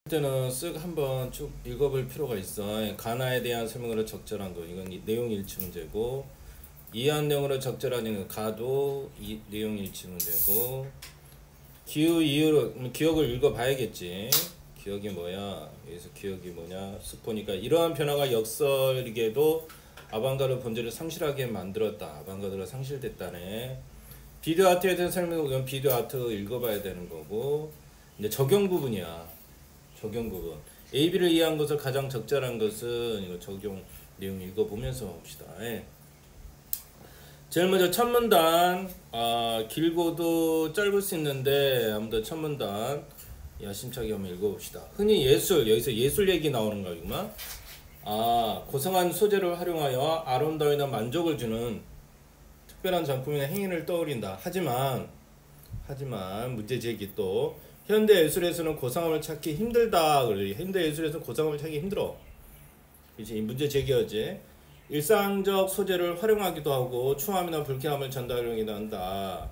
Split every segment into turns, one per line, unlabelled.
때는 쓱 한번 쭉 읽어볼 필요가 있어. 가나에 대한 설명으로 적절한 거, 이건 내용 일치 문제고, 이해한 내용으로 적절한 가도 내용 일치 문제고, 기후 이유로 기억을 읽어봐야겠지. 기억이 뭐야? 여기서 기억이 뭐냐? 쓱 보니까 이러한 변화가 역설이게도 아방가르드 본질을 상실하게 만들었다. 아방가르드가 상실됐다네. 비디오 아트에 대한 설명, 이건 비디오 아트 읽어봐야 되는 거고, 이제 적용 부분이야. 적용 부분. AB를 이해한 것을 가장 적절한 것은 이거 적용 내용 읽어보면서 봅시다. 예. 제일 먼저 첫 문단, 길고도 짧을 수 있는데 아무튼 첫 문단 야심차게 한번 읽어봅시다. 흔히 예술, 여기서 예술 얘기 나오는 거구만. 고상한 소재를 활용하여 아름다움이나 만족을 주는 특별한 작품이나 행위를 떠올린다. 하지만 문제 제기 또 현대 예술에서는 고상함을 찾기 힘들다. 그래. 현대 예술에서는 고상함을 찾기 힘들어. 이제 문제 제기하지. 일상적 소재를 활용하기도 하고 추함이나 불쾌함을 전달하기도 한다.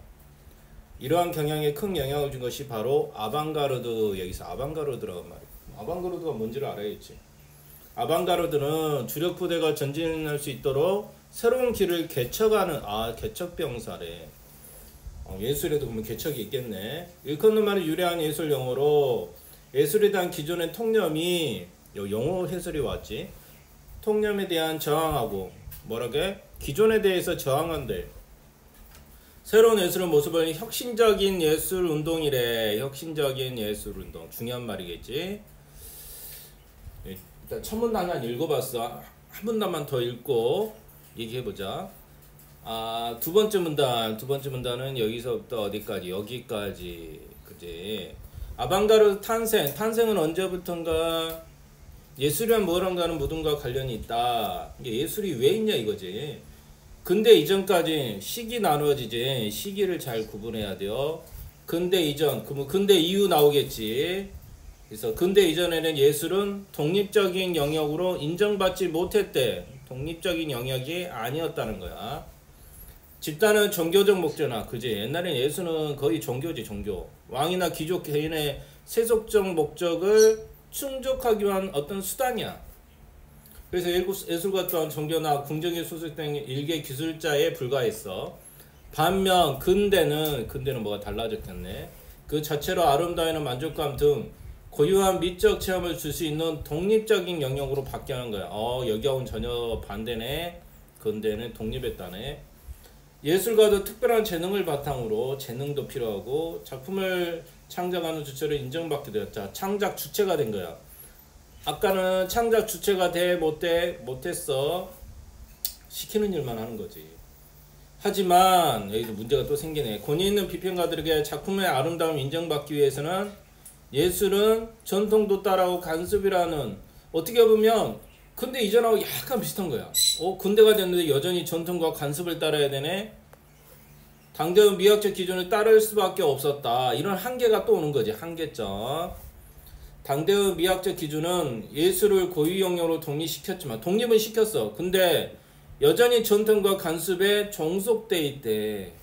이러한 경향에 큰 영향을 준 것이 바로 아방가르드. 여기서 아방가르드라고 말이야. 아방가르드가 뭔지를 알아야지. 아방가르드는 주력 부대가 전진할 수 있도록 새로운 길을 개척하는 개척병사래. 예술에도 보면 개척이 있겠네. 일컫는 말이 유래한 예술 용어로 예술에 대한 기존의 통념이 영어 해설이 왔지. 통념에 대한 저항하고 뭐라게? 기존에 대해서 저항한대. 새로운 예술의 모습을 혁신적인 예술 운동이래. 혁신적인 예술 운동. 중요한 말이겠지. 일단 첫 문단만 읽어봤어. 한 문단만 더 읽고 얘기해보자. 두 번째 문단은 여기서부터 어디까지? 여기까지. 그지? 아방가르드 탄생은 언제부턴가 예술이란 무엇인가는 모든가 관련이 있다. 예술이 왜 있냐 이거지. 근대 이전까지 시기 나누어지지. 시기를 잘 구분해야 돼요. 근대 이전, 그러면 근대 이후 나오겠지. 그래서 근대 이전에는 예술은 독립적인 영역으로 인정받지 못했대. 독립적인 영역이 아니었다는 거야. 집단은 종교적 목적이나 그지. 옛날엔 예술은 거의 종교지. 종교. 왕이나 귀족 개인의 세속적 목적을 충족하기 위한 어떤 수단이야. 그래서 예술가 또한 종교나 궁정에 소속된 일개 기술자에 불과했어. 반면 근대는 뭐가 달라졌겠네. 그 자체로 아름다움이나 만족감 등 고유한 미적 체험을 줄 수 있는 독립적인 영역으로 바뀌는 거야. 여기하고는 전혀 반대네. 근대는 독립했다네. 예술가도 특별한 재능을 바탕으로 재능도 필요하고 작품을 창작하는 주체로 인정받게 되었다. 창작 주체가 된 거야. 아까는 창작 주체가 못했어. 시키는 일만 하는 거지. 하지만 여기서 문제가 또 생기네. 권위 있는 비평가들에게 작품의 아름다움을 인정받기 위해서는 예술은 전통도 따라오고 간섭이라는, 어떻게 보면 근대 이전하고 약간 비슷한 거야. 근대가 됐는데 여전히 전통과 간섭을 따라야 되네. 당대의 미학적 기준을 따를 수밖에 없었다. 이런 한계가 또 오는 거지. 한계점. 당대의 미학적 기준은 예술을 고유 영역으로 독립시켰지만, 독립은 시켰어. 근데 여전히 전통과 간섭에 종속돼 있대.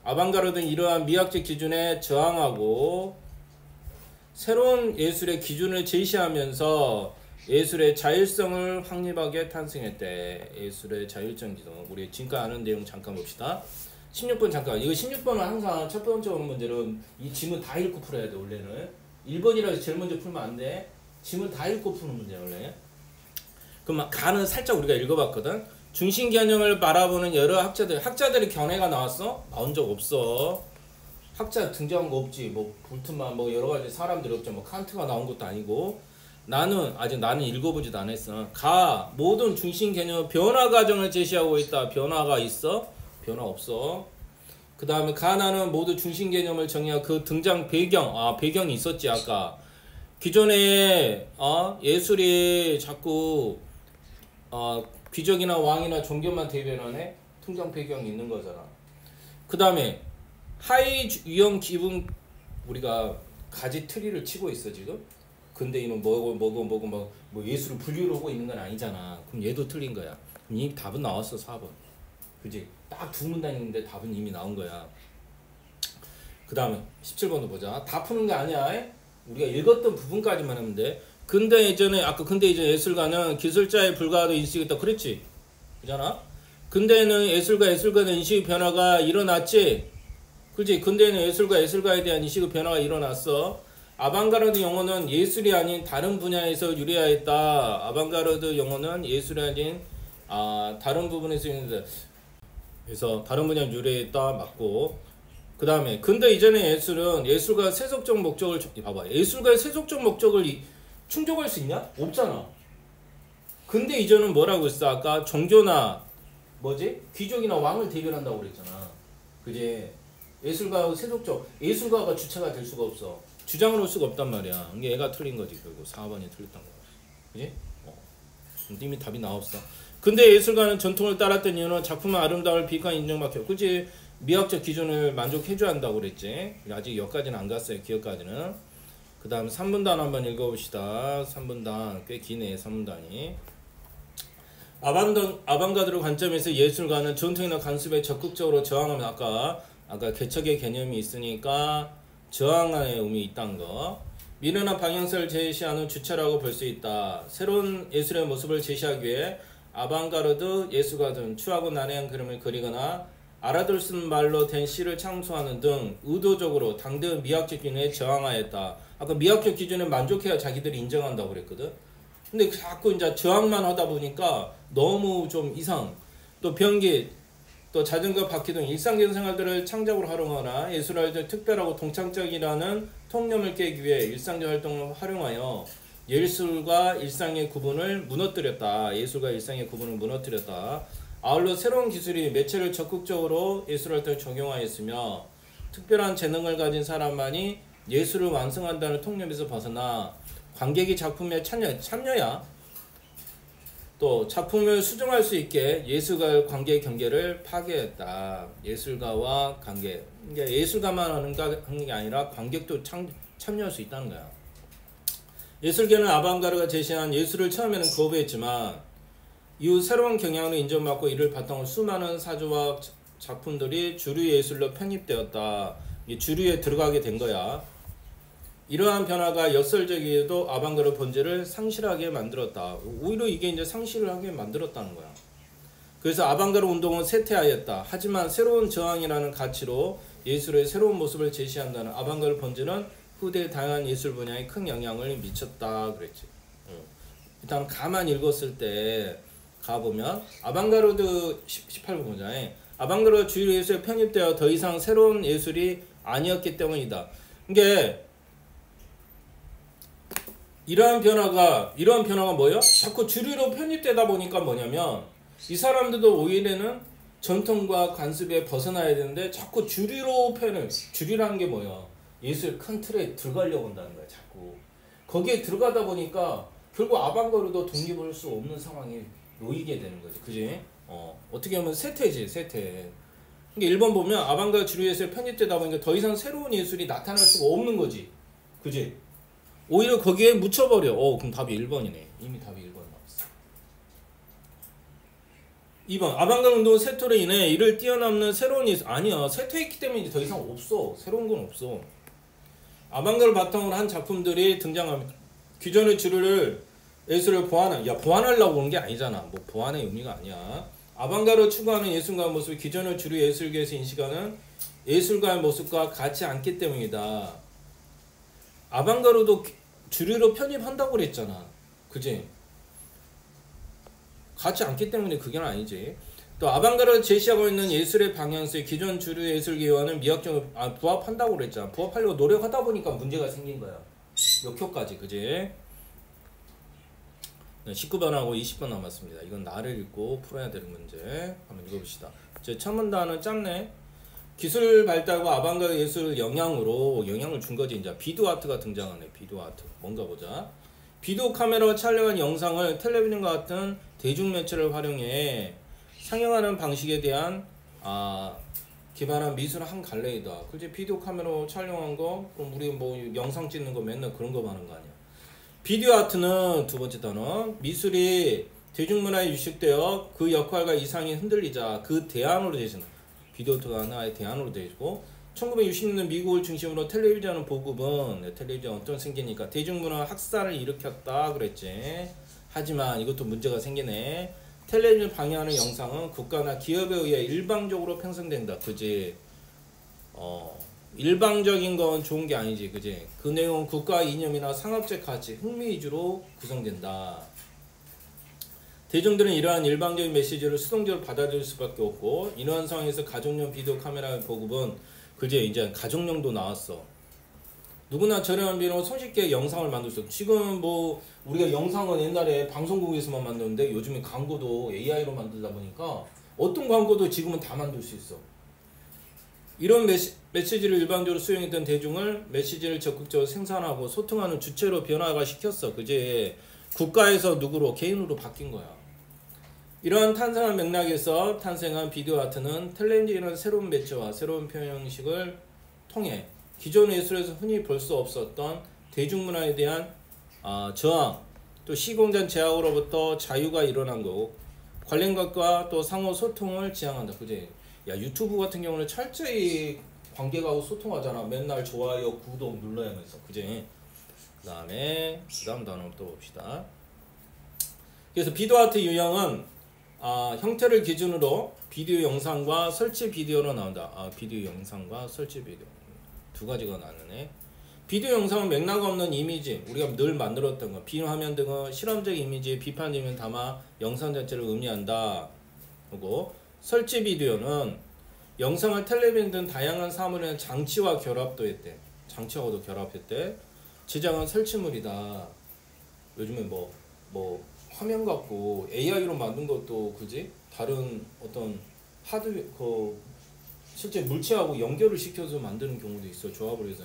아방가르드는 이러한 미학적 기준에 저항하고 새로운 예술의 기준을 제시하면서 예술의 자율성을 확립하게 탄생했대. 예술의 자율성 기준. 우리 지금까지 아는 내용 잠깐 봅시다. 16번 잠깐. 이거 16번은 항상 첫 번째 오는 문제는 이 지문 다 읽고 풀어야 돼. 원래는 1번이라서 제일 먼저 풀면 안 돼. 지문 다 읽고 푸는 문제 원래. 그럼 가는 살짝 우리가 읽어봤거든. 중심 개념을 바라보는 여러 학자들의 견해가 나왔어? 나온 적 없어. 학자 등장한 거 없지. 뭐 볼트만 뭐 여러 가지 사람들이 없죠. 뭐 칸트가 나온 것도 아니고. 나는 읽어보지도 않았어. 모든 중심 개념 변화 과정을 제시하고 있다. 변화가 있어? 변화 없어. 그 다음에 나는 모두 중심 개념을 정의하고 그 등장 배경이 있었지. 아까 기존에 예술이 자꾸 귀족이나 왕이나 종교만 대변하네. 등장 배경이 있는 거잖아. 그 다음에 하위 유형 기분, 우리가 가지 트리를 치고 있어 지금. 근데 이는 뭐 예술을 분류를 하고 있는 건 아니잖아. 그럼 얘도 틀린 거야. 그럼 이미 답은 나왔어. 4번. 그지? 딱 두 문단 있는데 답은 이미 나온 거야. 그 다음에 17번도 보자. 다 푸는 게 아니야. 우리가 읽었던 부분까지만 하면 돼. 근대 이전에 아까 근대 이전 예술가는 기술자에 불과하다 인식했다 그랬지, 그잖아. 근대에는 예술가의 인식의 변화가 일어났지, 그렇지. 근대에는 예술가에 대한 인식의 변화가 일어났어. 아방가르드 용어는 예술이 아닌 다른 분야에서 유래하였다. 아방가르드 용어는 예술이 아닌 다른 부분에서 있는데, 그래서 다른 분야 유래했다 맞고. 그 다음에 근대 이전의 예술은 예술가의 세속적 목적을 봐봐. 예술가의 세속적 목적을 충족할 수 있냐? 없잖아. 근대 이전은 뭐라고 했어? 아까 종교나 뭐지? 귀족이나 왕을 대변한다고 그랬잖아. 그지? 예술가가 주체가 될 수가 없어. 주장을 할 수가 없단 말이야. 이게 얘가 틀린 거지. 결국 4번이 틀렸던 거야. 그지? 이미 답이 나왔어. 근데 예술가는 전통을 따랐던 이유는 작품의 아름다움을 비관 인정받혀. 그치? 미학적 기준을 만족해줘야 한다고 그랬지. 아직 여기까지는 안 갔어요. 기억까지는. 그 다음 3분단 한번 읽어봅시다. 3분단 꽤 기네. 3분단이. 아방가르드 관점에서 예술가는 전통이나 관습에 적극적으로 저항하면 아까 개척의 개념이 있으니까 저항의 의미 있다는 거. 미래나 방향성을 제시하는 주체라고 볼 수 있다. 새로운 예술의 모습을 제시하기 위해 아방가르드 예술가들은 추하고 난해한 그림을 그리거나 알아들 수 있는 말로 된 시를 창조하는 등 의도적으로 당대의 미학적 기준에 저항하였다. 아까 미학적 기준에 만족해야 자기들이 인정한다고 그랬거든. 근데 자꾸 이제 저항만 하다 보니까 너무 좀 이상, 또 변기, 또 자전거 바퀴 등 일상적인 생활들을 창작으로 활용하거나 예술활동을 특별하고 동창적이라는 통념을 깨기 위해 일상적 활동을 활용하여 예술과 일상의 구분을 무너뜨렸다. 아울러 새로운 기술이 매체를 적극적으로 예술활동에 적용하였으며 특별한 재능을 가진 사람만이 예술을 완성한다는 통념에서 벗어나 관객이 작품에 참여야 또 작품을 수정할 수 있게 예술가의 관계 경계를 파괴했다. 예술가와 관계. 그러니까 예술가만 하는 게 아니라 관객도 참여할 수 있다는 거야. 예술계는 아방가르드가 제시한 예술을 처음에는 거부했지만 이후 새로운 경향으로 인정받고 이를 바탕으로 수많은 사조와 작품들이 주류 예술로 편입되었다. 주류에 들어가게 된 거야. 이러한 변화가 역설적이게도 아방가르드 본질을 상실하게 만들었다. 오히려 이게 이제 상실을 하게 만들었다는 거야. 그래서 아방가르드 운동은 쇠퇴하였다. 하지만 새로운 저항이라는 가치로 예술의 새로운 모습을 제시한다는 아방가르드 본질은 후대 다양한 예술 분야에 큰 영향을 미쳤다 그랬지. 일단 가만 읽었을 때 가보면 아방가르드 18번 보자. 아방가르드 주류 예술에 편입되어 더 이상 새로운 예술이 아니었기 때문이다. 이게 이러한 변화가 뭐예요? 자꾸 주류로 편입되다 보니까 뭐냐면 이 사람들도 오히려는 전통과 관습에 벗어나야 되는데 자꾸 주류라는 게 뭐야? 예술 큰 틀에 들어가려고 한다는 거야. 자꾸 거기에 들어가다 보니까 결국 아방가르드도 독립할 수 없는 상황에 놓이게 되는 거지. 그지? 어떻게 보면 쇠퇴지. 그러니까 1번 보면 아방가르드 주류 예술에 편입되다 보니까 더 이상 새로운 예술이 나타날 수가 없는 거지. 그지? 오히려 거기에 묻혀버려. 그럼 답이 1번이네. 이미 답이 1번 나왔어. 2번. 아방가르드 운동은 쇠퇴로 인해 이를 뛰어넘는 새로운 예술. 아니야. 쇠퇴했기 때문에 이제 더 이상 없어. 새로운 건 없어. 아방가르드 바탕으로 한 작품들이 등장하면 기존의 주류를 예술을 보완하려고 하는 게 아니잖아. 뭐 보완의 의미가 아니야. 아방가르드 추구하는 예술가의 모습이 기존의 주류 예술계에서 인식하는 예술가의 모습과 같지 않기 때문이다. 아방가르드도 주류로 편입한다고 그랬잖아. 그지? 같지 않기 때문에 그게 아니지. 또 아방가르드 제시하고 있는 예술의 방향성이 기존 주류 예술계와는 미학적으로 부합한다고 그랬잖아. 부합하려고 노력하다 보니까 문제가 생긴 거야. 역효까지. 그지? 19번하고 20번 남았습니다. 이건 나를 읽고 풀어야 되는 문제. 한번 읽어봅시다. 첫 문단은 짧네. 기술 발달과 아방가르드 예술 영향을 준 거지. 이제 비디오 아트가 등장하네. 비디오 아트. 뭔가 보자. 비디오 카메라로 촬영한 영상을 텔레비전과 같은 대중매체를 활용해 상영하는 방식에 대한 기반한 미술의 한 갈래이다. 그치? 비디오 카메라로 촬영한 거, 그럼 우리 뭐 영상 찍는 거 맨날 그런 거 하는 거 아니야. 비디오 아트는 두 번째 단어. 미술이 대중문화에 유식되어 그 역할과 이상이 흔들리자 그 대안으로 되신다. 비디오 아트가 하나의 대안으로 되고 1960년대 미국을 중심으로 텔레비전 보급은 텔레비전 어떤 생기니까 대중문화 학살을 일으켰다 그랬지. 하지만 이것도 문제가 생기네. 텔레비전 방영하는 영상은 국가나 기업에 의해 일방적으로 편성된다. 그지? 일방적인 건 좋은 게 아니지. 그지? 그 내용은 국가 이념이나 상업적 가치, 흥미 위주로 구성된다. 대중들은 이러한 일방적인 메시지를 수동적으로 받아들일 수밖에 없고, 이러한 상황에서 가정용 비디오 카메라 보급은 그제 이제 가정용도 나왔어. 누구나 저렴한 비용으로 손쉽게 영상을 만들 수 있어. 지금 뭐 우리가 영상은 옛날에 방송국에서만 만드는데 요즘에 광고도 AI로 만들다 보니까 어떤 광고도 지금은 다 만들 수 있어. 이런 메시지를 일방적으로 수용했던 대중을 메시지를 적극적으로 생산하고 소통하는 주체로 변화가 시켰어. 그제 국가에서 누구로 개인으로 바뀐 거야. 이러한 탄생한 맥락에서 탄생한 비디오 아트는 텔레비전이라는 새로운 매체와 새로운 표현 형식을 통해 기존 예술에서 흔히 볼 수 없었던 대중문화에 대한 저항, 또 시공간 제약으로부터 자유가 일어난 거고, 관련 것과 또 상호 소통을 지향한다. 그지? 야, 유튜브 같은 경우는 철저히 관객하고 소통하잖아. 맨날 좋아요, 구독 눌러야 하면서. 그지? 그 다음 단어 또 봅시다. 그래서 비디오 아트 유형은 형태를 기준으로 비디오 영상과 설치 비디오로 나온다. 비디오 영상과 설치 비디오 두 가지가 나누네. 비디오 영상은 맥락 없는 이미지, 우리가 늘 만들었던 거, 비화면 등의 실험적 이미지의 비판적인 담아 영상 자체를 의미한다. 그리고 설치 비디오는 영상을 텔레비전 등 다양한 사물의 장치와 결합도 했대. 장치하고도 결합했대. 제작은 설치물이다. 요즘에 뭐 화면 갖고 AI로 만든 것도 그지? 다른 어떤 실제 물체하고 연결을 시켜서 만드는 경우도 있어. 조합을 해서.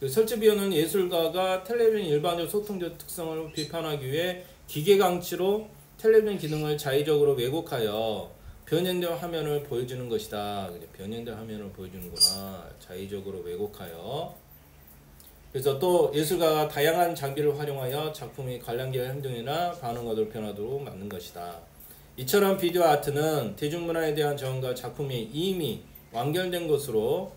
설치 비디오는 예술가가 텔레비전 일반적 소통적 특성을 비판하기 위해 기계강치로 텔레비전 기능을 자의적으로 왜곡하여 변형된 화면을 보여주는 것이다. 변형된 화면을 보여주는구나. 자의적으로 왜곡하여. 그래서 또 예술가가 다양한 장비를 활용하여 작품의 관람객의 행동이나 반응과도 변화도록 만든 것이다. 이처럼 비디오 아트는 대중문화에 대한 저항과 작품이 이미 완결된 것으로,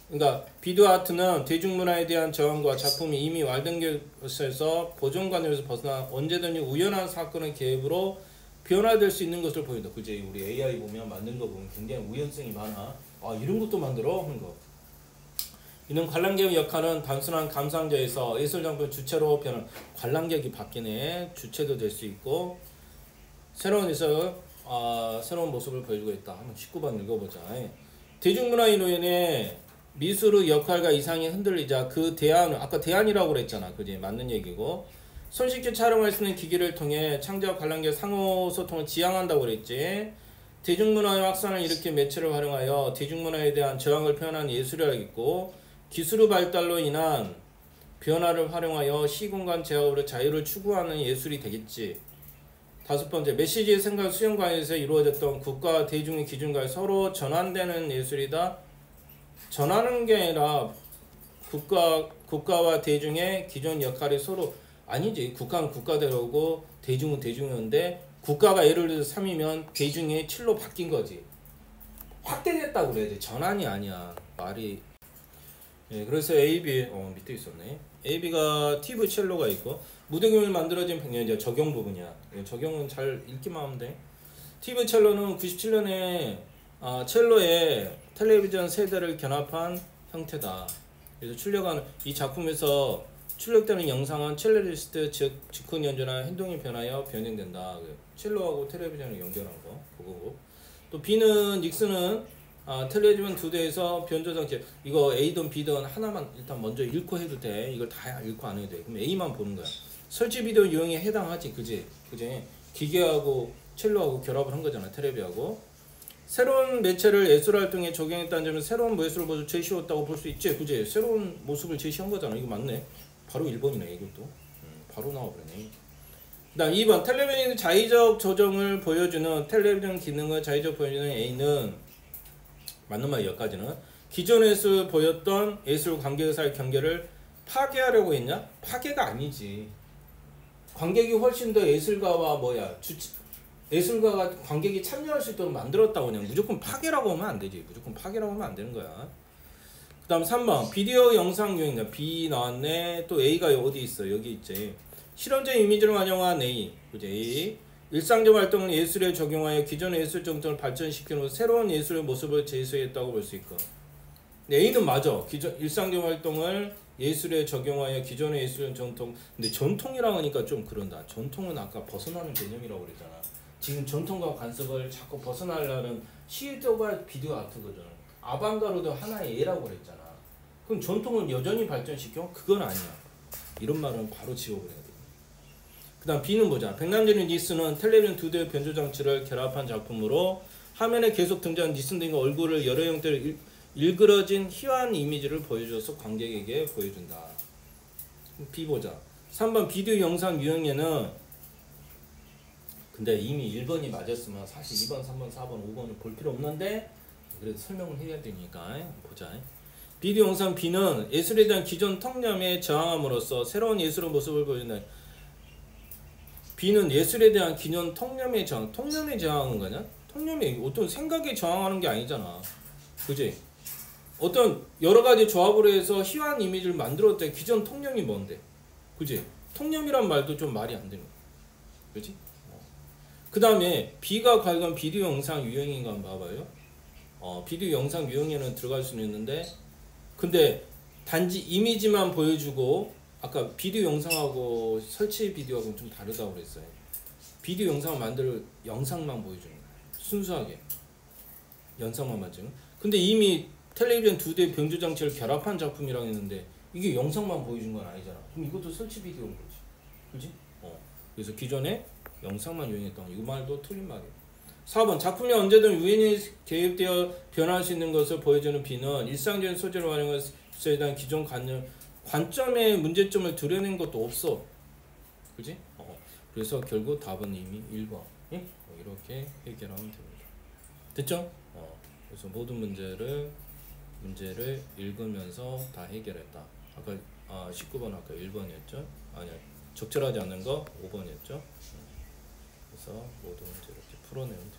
그러니까 비디오 아트는 대중문화에 대한 저항과 작품이 이미 완결된 것에서 보존관념에서 벗어나 언제든지 우연한 사건의 개입으로 변화될 수 있는 것을 보인다. 그지? 우리 AI 보면 만든 거 보면 굉장히 우연성이 많아. 이런 것도 만들어? 하는 거. 이는 관람객의 역할은 단순한 감상자에서 예술작품 주체로 변한, 관람객이 바뀌네. 주체도 될 수 있고 새로운 모습을 보여주고 있다. 한번 19번 읽어보자. 대중문화로 인해 미술의 역할과 이상이 흔들리자 그 대안은, 아까 대안이라고 그랬잖아. 그지? 맞는 얘기고, 손쉽게 촬영할 수 있는 기기를 통해 창조와 관람객 상호 소통을 지향한다고 그랬지. 대중문화의 확산을 일으킨 매체를 활용하여 대중문화에 대한 저항을 표현하는 예술이라겠고, 기술의 발달로 인한 변화를 활용하여 시공간 제약으로 자유를 추구하는 예술이 되겠지. 다섯 번째, 메시지의 생각 수용 과정에서 이루어졌던 국가와 대중의 기준과 서로 전환되는 예술이다. 전하는 게 아니라 국가와 대중의 기존 역할이 서로, 아니지. 국가는 국가대로고 대중은 대중이었는데, 국가가 예를 들어서 3이면 대중이 7로 바뀐 거지. 확대됐다고 그래야지. 전환이 아니야. 말이. 그래서 AB 밑에 있었네. AB가 TV 첼로가 있고, 무대금을 만들어진 이제 적용 부분이야. 적용은 잘 읽기만 하면 돼. TV 첼로는 97년에 첼로의 텔레비전 세대를 견합한 형태다. 그래서 출력하는 이 작품에서 출력되는 영상은 첼로리스트 즉 즉흥 연주나 행동이 변하여 변형된다. 첼로하고 텔레비전을 연결한 거 그거고. 또 B는 닉슨은 텔레비전 2대에서 변조장치, 이거 A든 B든 하나만 일단 먼저 읽고 해도 돼. 이걸 다 읽고 안 해도 돼. 그럼 A만 보는 거야. 설치 비디오 유형에 해당하지. 그지? 기계하고 첼로하고 결합을 한 거잖아. 텔레비하고. 새로운 매체를 예술활동에 적용했다는 점은 새로운 예술을 모두 제시했다고 볼 수 있지. 그지? 새로운 모습을 제시한 거잖아. 이거 맞네. 바로 1번이네. 이것도. 바로 나와버리네. 그 다음 2번, 텔레비전 자의적 조정을 보여주는 텔레비전 기능을 자의적 보여주는 A는, 맞는 말 여기까지는, 기존에서 보였던 예술 관객 사이 경계를 파괴하려고 했냐? 파괴가 아니지. 관객이 훨씬 더 예술가와 예술가가 관객이 참여할 수 있도록 만들었다고. 그냥 무조건 파괴라고 하면 안 되지. 무조건 파괴라고 하면 안 되는 거야. 다음 3번 비디오 영상 유행. B 나왔네. 또 A가 어디 있어? 여기 있지. 실험적 이미지를 활용한 A. 그지? A. 일상적 활동을 예술에 적용하여 기존의 예술 정통을 발전시키는 새로운 예술의 모습을 제시했다고 볼 수 있고. A는 맞아. 일상적 활동을 예술에 적용하여 기존의 예술 전통. 근데 전통이라고 하니까 좀 그런다. 전통은 아까 벗어나는 개념이라고 그랬잖아. 지금 전통과 관습을 자꾸 벗어나려는 시도가 비디오 아트거든. 아방가르드 하나의 예라고 그랬잖아. 그럼 전통은 여전히 발전시켜? 그건 아니야. 이런 말은 바로 지워버려야 돼. 그 다음 B는 보자. 백남준의 니스는 텔레비전 2대의 변조 장치를 결합한 작품으로 화면에 계속 등장한 니슨 등의 얼굴을 여러 형태로 일그러진 희화한 이미지를 보여줘서 관객에게 보여준다. B 보자. 3번 비디오 영상 유형에는 근데 이미 1번이 맞았으면 사실 2번, 3번, 4번, 5번을 볼 필요 없는데 그래도 설명을 해야 되니까 보자. 비디오 영상 B는 예술에 대한 기존 통념에 저항함으로써 새로운 예술의 모습을 보여준다. B는 예술에 대한 기존 통념에 저항. 통념에 저항하는 거냐? 통념이 어떤 생각에 저항하는 게 아니잖아. 그지? 어떤 여러 가지 조합으로 해서 희화한 이미지를 만들었대. 기존 통념이 뭔데? 그지? 통념이란 말도 좀 말이 안 되는 거야. 그지? 그 다음에 B가 과연 비디오 영상 유형인가 한번 봐봐요. 비디오 영상 유형에는 들어갈 수는 있는데 근데 단지 이미지만 보여주고 아까 비디오 영상하고 설치 비디오하고는 좀 다르다고 그랬어요. 비디오 영상을 만들 영상만 보여주는 거야. 순수하게 영상만 만지는. 근데 이미 텔레비전 2대 변조 장치를 결합한 작품이라고 했는데 이게 영상만 보여준 건 아니잖아. 그럼 이것도 설치 비디오인 거지. 그지? 그래서 기존에 영상만 유행했던 이 말도 틀린 말이에요. 4번 작품이 언제든 우연히 개입되어 변할 수 있는 것을 보여주는 B는 일상적인 소재를 활용해서 대한 기존 관점의 문제점을 드러낸 것도 없어. 그지? 그래서 결국 답은 이미 1번. 예? 이렇게 해결하면 됩니다. 됐죠? 그래서 모든 문제를 읽으면서 다 해결했다. 아까 19번 아까 1번이었죠? 아니야. 적절하지 않은 거 5번이었죠? 그래서 모든 문제 이렇게 풀어내면 됩니다.